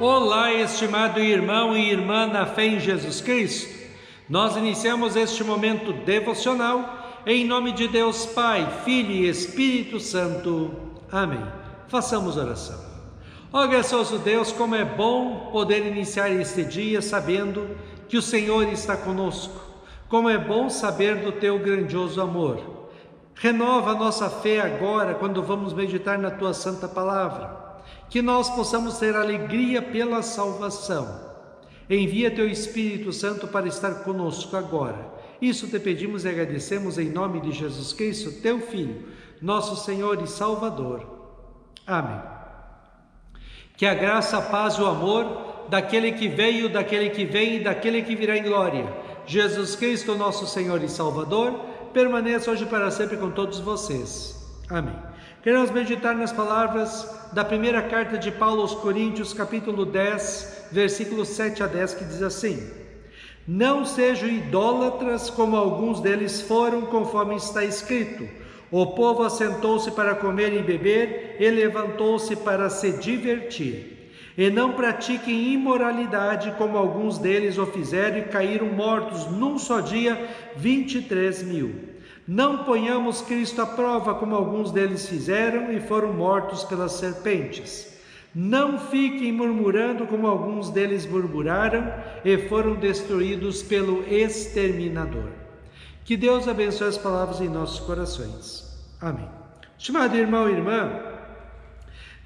Olá, estimado irmão e irmã na fé em Jesus Cristo. Nós iniciamos este momento devocional em nome de Deus Pai, Filho e Espírito Santo. Amém. Façamos oração. Ó gracioso Deus, como é bom poder iniciar este dia sabendo que o Senhor está conosco. Como é bom saber do teu grandioso amor. Renova a nossa fé agora quando vamos meditar na tua santa palavra. Que nós possamos ter alegria pela salvação. Envia teu Espírito Santo para estar conosco agora. Isso te pedimos e agradecemos em nome de Jesus Cristo, teu Filho, nosso Senhor e Salvador. Amém. Que a graça, a paz e o amor daquele que veio, daquele que vem e daquele que virá em glória, Jesus Cristo, nosso Senhor e Salvador, permaneça hoje para sempre com todos vocês. Amém. Queremos meditar nas palavras da primeira carta de Paulo aos Coríntios, capítulo 10, versículos 7 a 10, que diz assim: Não sejam idólatras como alguns deles foram, conforme está escrito. O povo assentou-se para comer e beber e levantou-se para se divertir. E não pratiquem imoralidade como alguns deles o fizeram e caíram mortos num só dia 23.000. Não ponhamos Cristo à prova como alguns deles fizeram e foram mortos pelas serpentes. Não fiquem murmurando como alguns deles murmuraram e foram destruídos pelo exterminador. Que Deus abençoe as palavras em nossos corações. Amém. Estimado irmão e irmã,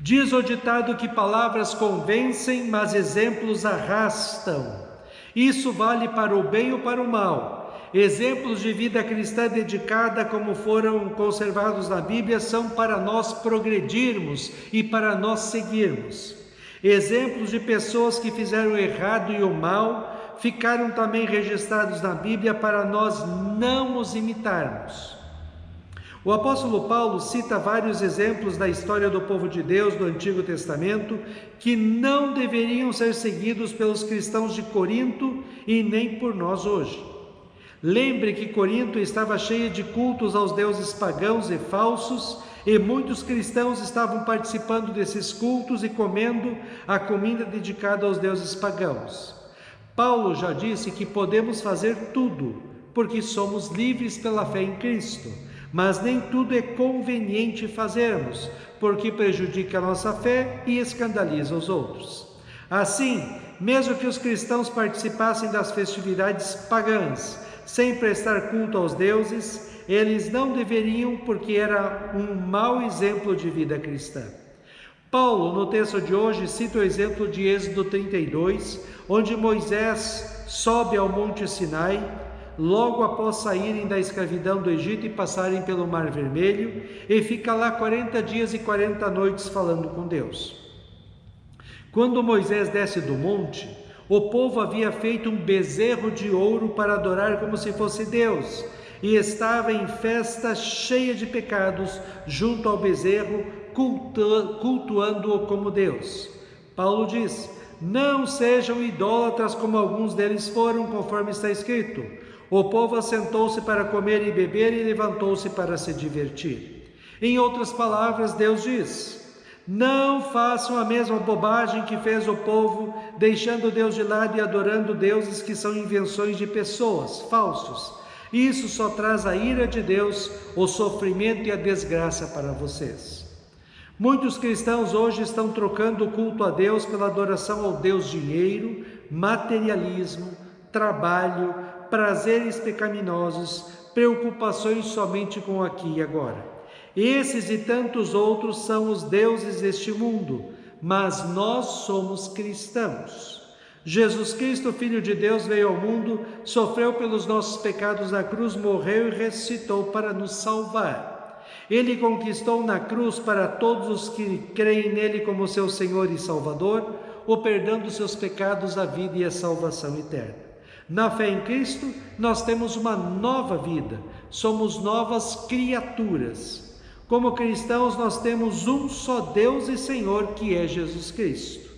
diz o ditado que palavras convencem, mas exemplos arrastam. Isso vale para o bem ou para o mal. Exemplos de vida cristã dedicada, como foram conservados na Bíblia, são para nós progredirmos e para nós seguirmos. Exemplos de pessoas que fizeram o errado e o mal ficaram também registrados na Bíblia para nós não os imitarmos. O apóstolo Paulo cita vários exemplos da história do povo de Deus do Antigo Testamento que não deveriam ser seguidos pelos cristãos de Corinto e nem por nós hoje. Lembre que Corinto estava cheia de cultos aos deuses pagãos e falsos, e muitos cristãos estavam participando desses cultos e comendo a comida dedicada aos deuses pagãos. Paulo já disse que podemos fazer tudo, porque somos livres pela fé em Cristo, mas nem tudo é conveniente fazermos, porque prejudica a nossa fé e escandaliza os outros. Assim, mesmo que os cristãos participassem das festividades pagãs, sem prestar culto aos deuses, eles não deveriam, porque era um mau exemplo de vida cristã. Paulo, no texto de hoje, cita o exemplo de Êxodo 32, onde Moisés sobe ao Monte Sinai, logo após saírem da escravidão do Egito e passarem pelo Mar Vermelho, e fica lá 40 dias e 40 noites falando com Deus. Quando Moisés desce do monte, o povo havia feito um bezerro de ouro para adorar como se fosse Deus, e estava em festa cheia de pecados junto ao bezerro, cultuando-o como Deus. Paulo diz: Não sejam idólatras como alguns deles foram, conforme está escrito. O povo assentou-se para comer e beber e levantou-se para se divertir. Em outras palavras, Deus diz: Não façam a mesma bobagem que fez o povo, deixando Deus de lado e adorando deuses que são invenções de pessoas, falsos. Isso só traz a ira de Deus, o sofrimento e a desgraça para vocês. Muitos cristãos hoje estão trocando o culto a Deus pela adoração ao Deus dinheiro, materialismo, trabalho, prazeres pecaminosos, preocupações somente com aqui e agora. Esses e tantos outros são os deuses deste mundo, mas nós somos cristãos. Jesus Cristo, Filho de Deus, veio ao mundo, sofreu pelos nossos pecados na cruz, morreu e ressuscitou para nos salvar. Ele conquistou na cruz para todos os que creem nele como seu Senhor e Salvador, o perdão dos seus pecados, a vida e a salvação eterna. Na fé em Cristo, nós temos uma nova vida, somos novas criaturas. Como cristãos, nós temos um só Deus e Senhor, que é Jesus Cristo.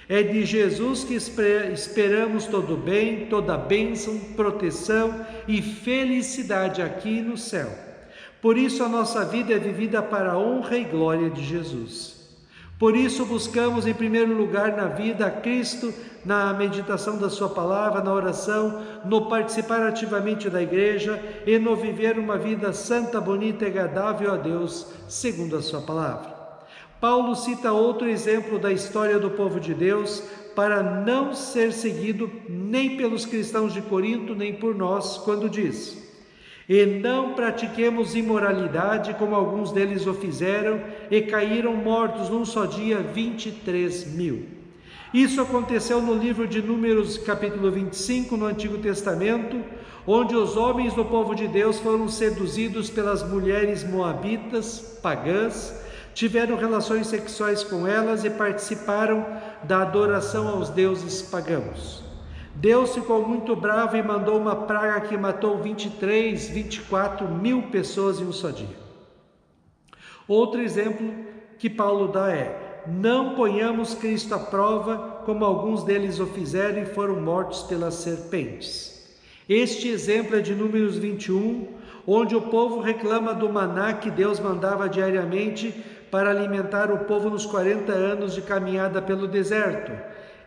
É de Jesus que esperamos todo bem, toda bênção, proteção e felicidade aqui no céu. Por isso a nossa vida é vivida para a honra e glória de Jesus. Por isso buscamos em primeiro lugar na vida a Cristo, na meditação da sua palavra, na oração, no participar ativamente da igreja e no viver uma vida santa, bonita e agradável a Deus, segundo a sua palavra. Paulo cita outro exemplo da história do povo de Deus para não ser seguido nem pelos cristãos de Corinto, nem por nós, quando diz: e não pratiquemos imoralidade, como alguns deles o fizeram, e caíram mortos num só dia 23.000. Isso aconteceu no livro de Números, capítulo 25, no Antigo Testamento, onde os homens do povo de Deus foram seduzidos pelas mulheres moabitas, pagãs, tiveram relações sexuais com elas e participaram da adoração aos deuses pagãos. Deus ficou muito bravo e mandou uma praga que matou 24.000 pessoas em um só dia. Outro exemplo que Paulo dá é: não ponhamos Cristo à prova, como alguns deles o fizeram e foram mortos pelas serpentes. Este exemplo é de Números 21, onde o povo reclama do maná que Deus mandava diariamente para alimentar o povo nos 40 anos de caminhada pelo deserto.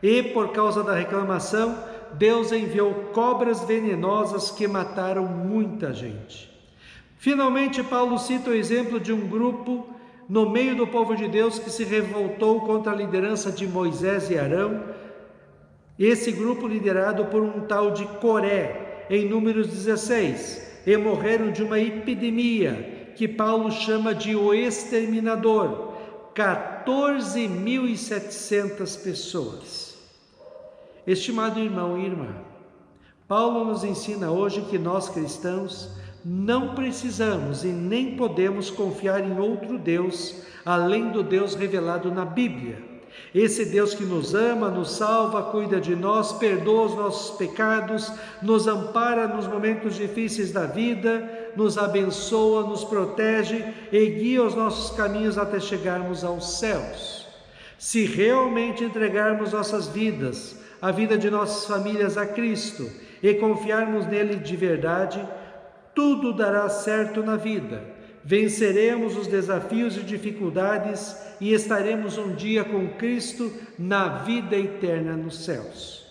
E por causa da reclamação, Deus enviou cobras venenosas que mataram muita gente. Finalmente, Paulo cita o exemplo de um grupo no meio do povo de Deus que se revoltou contra a liderança de Moisés e Arão. Esse grupo liderado por um tal de Coré, em Números 16, e morreram de uma epidemia que Paulo chama de o exterminador, 14.700 pessoas. Estimado irmão e irmã, Paulo nos ensina hoje que nós cristãos não precisamos e nem podemos confiar em outro Deus, além do Deus revelado na Bíblia. Esse Deus que nos ama, nos salva, cuida de nós, perdoa os nossos pecados, nos ampara nos momentos difíceis da vida, nos abençoa, nos protege e guia os nossos caminhos até chegarmos aos céus. Se realmente entregarmos nossas vidas, a vida de nossas famílias a Cristo e confiarmos nele de verdade, tudo dará certo na vida. Venceremos os desafios e dificuldades e estaremos um dia com Cristo na vida eterna nos céus.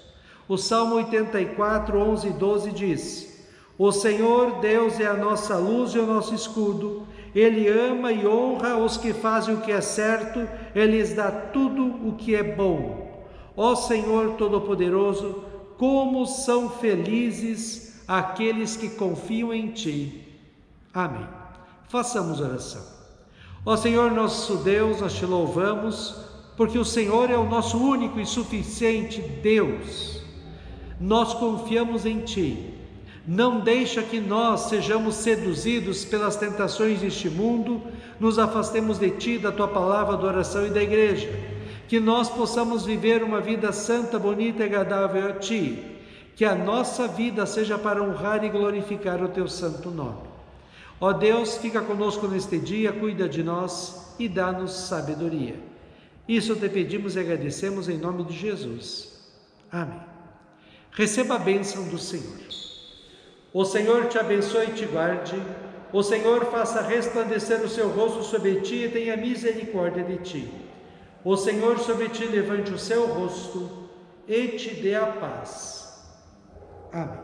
O Salmo 84, 11 e 12 diz: o Senhor Deus é a nossa luz e o nosso escudo. Ele ama e honra os que fazem o que é certo, Ele lhes dá tudo o que é bom. Ó Senhor Todo-Poderoso, como são felizes aqueles que confiam em Ti. Amém. Façamos oração. Ó Senhor nosso Deus, nós Te louvamos, porque o Senhor é o nosso único e suficiente Deus. Nós confiamos em Ti. Não deixa que nós sejamos seduzidos pelas tentações deste mundo, nos afastemos de Ti, da Tua palavra, da oração e da igreja. Que nós possamos viver uma vida santa, bonita e agradável a Ti. Que a nossa vida seja para honrar e glorificar o Teu santo nome. Ó Deus, fica conosco neste dia, cuida de nós e dá-nos sabedoria. Isso te pedimos e agradecemos em nome de Jesus. Amém. Receba a bênção do Senhor. O Senhor te abençoe e te guarde. O Senhor faça resplandecer o seu rosto sobre ti e tenha misericórdia de ti. O Senhor sobre ti levante o seu rosto e te dê a paz. Amém.